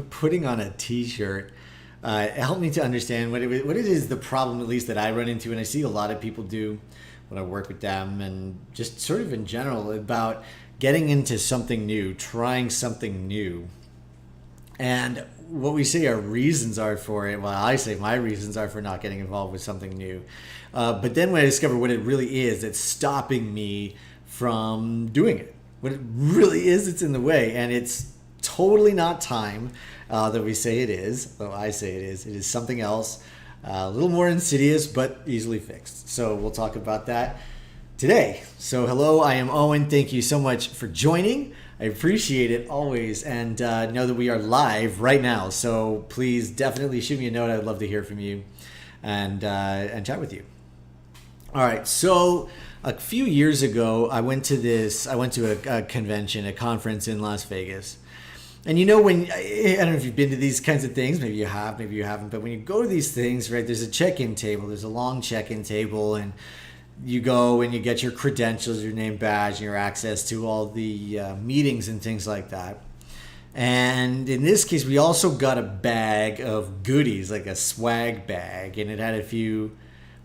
putting on a t-shirt helped me to understand what it is, the problem at least that I run into, and I see a lot of people do when I work with them, and just sort of in general about getting into something new, trying something new. And what we say our reasons are for it, well, I say my reasons are for not getting involved with something new. But then when I discover what it really is that's stopping me from doing it, what it really is, it's in the way. And it's totally not time that we say it is, though I say it is. It is something else, a little more insidious, but easily fixed. So we'll talk about that today. So hello, I am Owen. Thank you so much for joining. I appreciate it always, and know that we are live right now. So please definitely shoot me a note. I'd love to hear from you and chat with you. All right. So a few years ago, I went to a convention, a conference in Las Vegas. And you know, when, I don't know if you've been to these kinds of things, maybe you have, maybe you haven't, but when you go to these things, right, there's a check-in table, there's a long check-in table, and you go and you get your credentials, your name badge, and your access to all the meetings and things like that. And in this case, we also got a bag of goodies, like a swag bag, and it had a few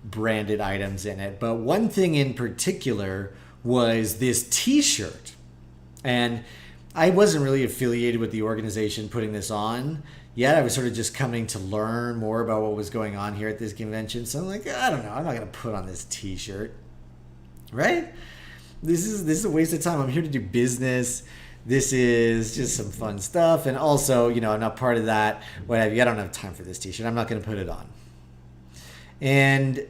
branded items in it. But one thing in particular was this t-shirt. And I wasn't really affiliated with the organization putting this on yet. I was sort of just coming to learn more about what was going on here at this convention. So I'm like, I don't know, I'm not going to put on this t-shirt, right? This is a waste of time. I'm here to do business. This is just some fun stuff. And also, you know, I'm not part of that. Whatever. I don't have time for this t-shirt. I'm not going to put it on. And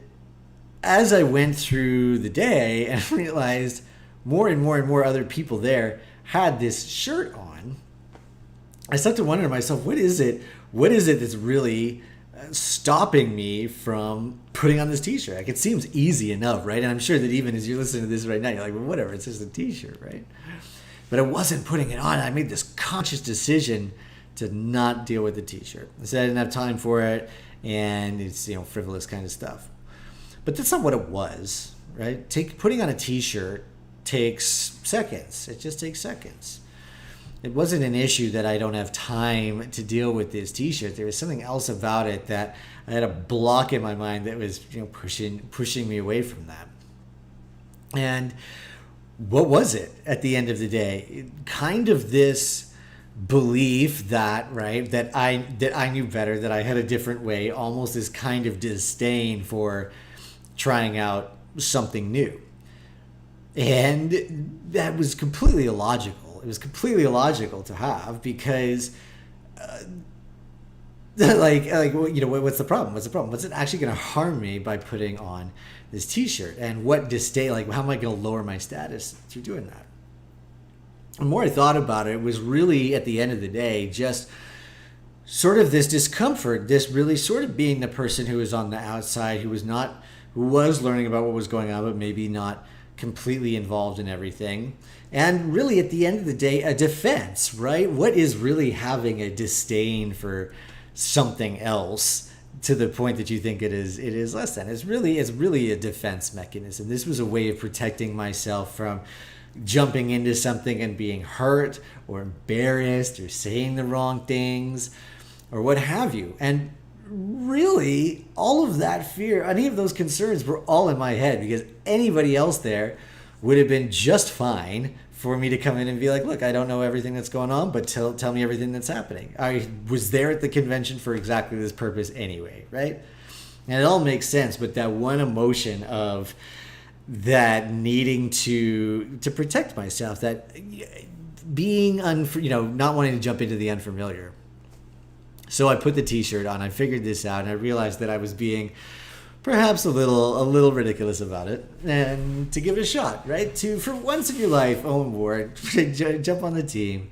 as I went through the day and realized more and more and more other people there had this shirt on, I started to wonder to myself, what is it that's really stopping me from putting on this t-shirt? Like, it seems easy enough, right? And I'm sure that even as you're listening to this right now, you're like, well, whatever, it's just a t-shirt, right? But I wasn't putting it on. I made this conscious decision to not deal with the t-shirt. I said I didn't have time for it, and it's, you know, frivolous kind of stuff. But that's not what it was, right? Putting on a t-shirt takes seconds. It just takes seconds. It wasn't an issue that I don't have time to deal with this t-shirt. There was something else about it that I had a block in my mind that was, you know, pushing me away from that. And what was it at the end of the day? Kind of this belief that, right, that I knew better, that I had a different way, almost this kind of disdain for trying out something new. And that was completely illogical. It was completely illogical to have, because like you know, what's the problem? What's it actually going to harm me by putting on this t-shirt? And what disdain, like, how am I going to lower my status through doing that? The more I thought about it, it was really, at the end of the day, just sort of this discomfort, this really sort of being the person who was on the outside, who was learning about what was going on, but maybe not completely involved in everything. And really, at the end of the day, a defense, right? What is really having a disdain for something else to the point that you think it is less than? It's really a defense mechanism. This was a way of protecting myself from jumping into something and being hurt or embarrassed or saying the wrong things or what have you. And really, all of that fear, any of those concerns were all in my head, because anybody else there would have been just fine for me to come in and be like, look, I don't know everything that's going on, but tell me everything that's happening. I was there at the convention for exactly this purpose anyway, right? And it all makes sense, but that one emotion of that needing to protect myself, that being not wanting to jump into the unfamiliar. So I put the t-shirt on, I figured this out, and I realized that I was being perhaps a little ridiculous about it, and to give it a shot, right? For once in your life, own board, jump on the team,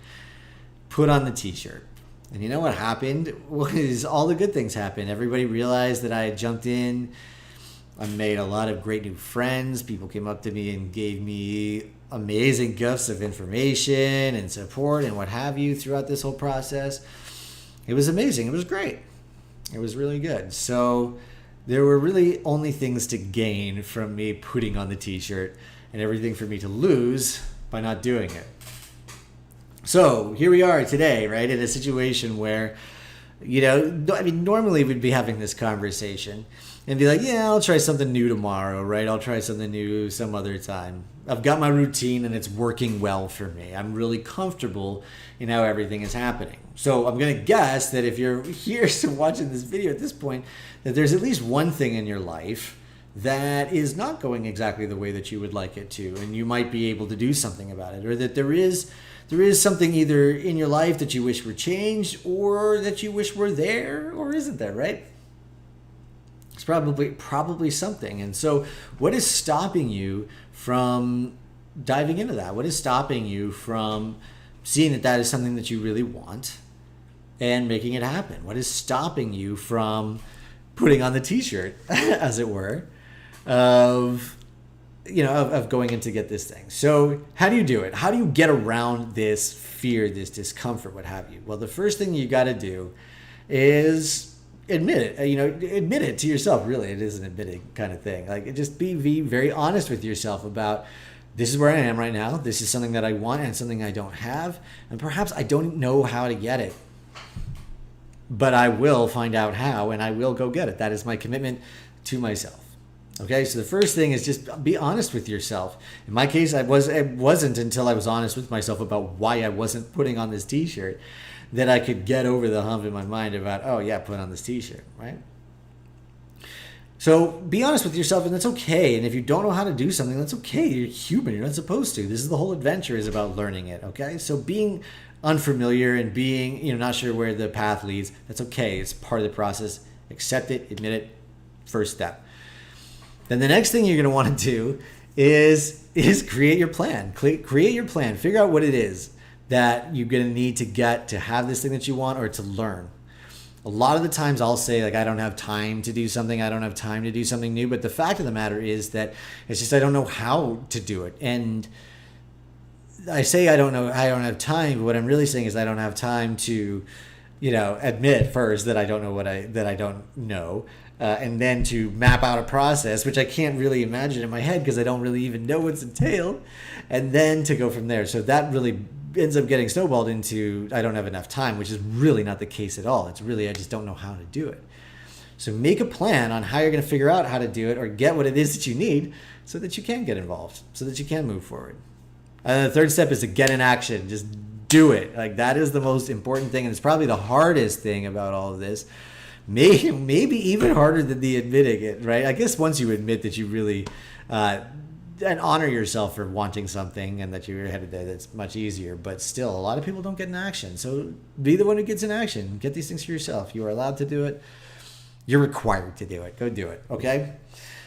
put on the t-shirt. And you know what happened? Was all the good things happened. Everybody realized that I had jumped in. I made a lot of great new friends. People came up to me and gave me amazing gifts of information and support and what have you throughout this whole process. It was amazing. It was great. It was really good. So there were really only things to gain from me putting on the t-shirt, and everything for me to lose by not doing it. So here we are today, right, in a situation where, I mean, normally we'd be having this conversation and be like, yeah, I'll try something new tomorrow, right? I'll try something new some other time. I've got my routine and it's working well for me. I'm really comfortable in how everything is happening. So I'm going to guess that if you're here watching this video at this point, that there's at least one thing in your life that is not going exactly the way that you would like it to, and you might be able to do something about it, or that there is something either in your life that you wish were changed or that you wish were there or isn't there, right? It's probably something. And so what is stopping you from diving into that? What is stopping you from seeing that that is something that you really want and making it happen? What is stopping you from putting on the t-shirt, as it were, of going in to get this thing? So how do you do it? How do you get around this fear, this discomfort, what have you? Well, the first thing you got to do is admit it. Admit it to yourself. Really, it is an admitting kind of thing. Like, just be very honest with yourself about, this is where I am right now. This is something that I want and something I don't have, and perhaps I don't know how to get it, but I will find out how, and I will go get it. That is my commitment to myself. Okay, so the first thing is just be honest with yourself. In my case, it wasn't until I was honest with myself about why I wasn't putting on this t-shirt that I could get over the hump in my mind about, oh yeah, put on this t-shirt, right? So be honest with yourself, and that's okay. And if you don't know how to do something, that's okay. You're human. You're not supposed to. This is the whole adventure, is about learning it, okay? So being unfamiliar and being, not sure where the path leads, that's okay. It's part of the process. Accept it, admit it, first step. Then the next thing you're going to want to do is create your plan. Create your plan. Figure out what it is that you're going to need to get to have this thing that you want, or to learn. A lot of the times I'll say, like, I don't have time to do something. I don't have time to do something new. But the fact of the matter is that it's just I don't know how to do it. And I say I don't have time, but what I'm really saying is I don't have time to, admit first that I don't know that I don't know. And then to map out a process, which I can't really imagine in my head because I don't really even know what's entailed, and then to go from there. So that really ends up getting snowballed into I don't have enough time, which is really not the case at all. It's really I just don't know how to do it. So make a plan on how you're going to figure out how to do it, or get what it is that you need so that you can get involved, so that you can move forward. And the third step is to get in action. Just do it. Like, that is the most important thing, and it's probably the hardest thing about all of this. Maybe even harder than the admitting it, right? I guess once you admit that you really and honor yourself for wanting something and that you're headed there, that's much easier. But still, a lot of people don't get in action. So be the one who gets in action. Get these things for yourself. You are allowed to do it. You're required to do it. Go do it, okay?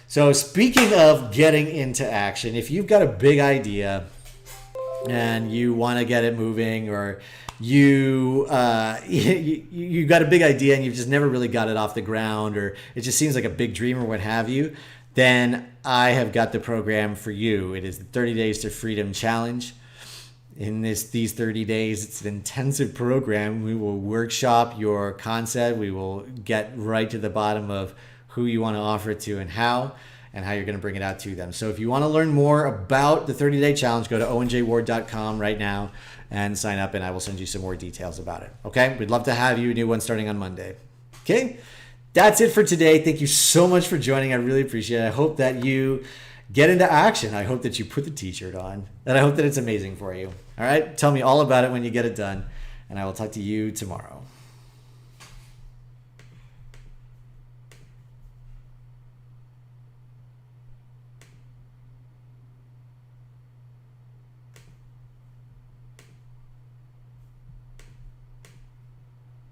So speaking of getting into action, if you've got a big idea and you want to get it moving, or you got a big idea and you've just never really got it off the ground, or it just seems like a big dream or what have you, then I have got the program for you. It is the 30 Days to Freedom Challenge. In these 30 days, it's an intensive program. We will workshop your concept. We will get right to the bottom of who you want to offer it to and how you're going to bring it out to them. So if you want to learn more about the 30-day challenge, go to owenjward.com right now and sign up, and I will send you some more details about it. Okay? We'd love to have you. A new one starting on Monday. Okay? That's it for today. Thank you so much for joining. I really appreciate it. I hope that you get into action. I hope that you put the t-shirt on, and I hope that it's amazing for you. All right? Tell me all about it when you get it done, and I will talk to you tomorrow.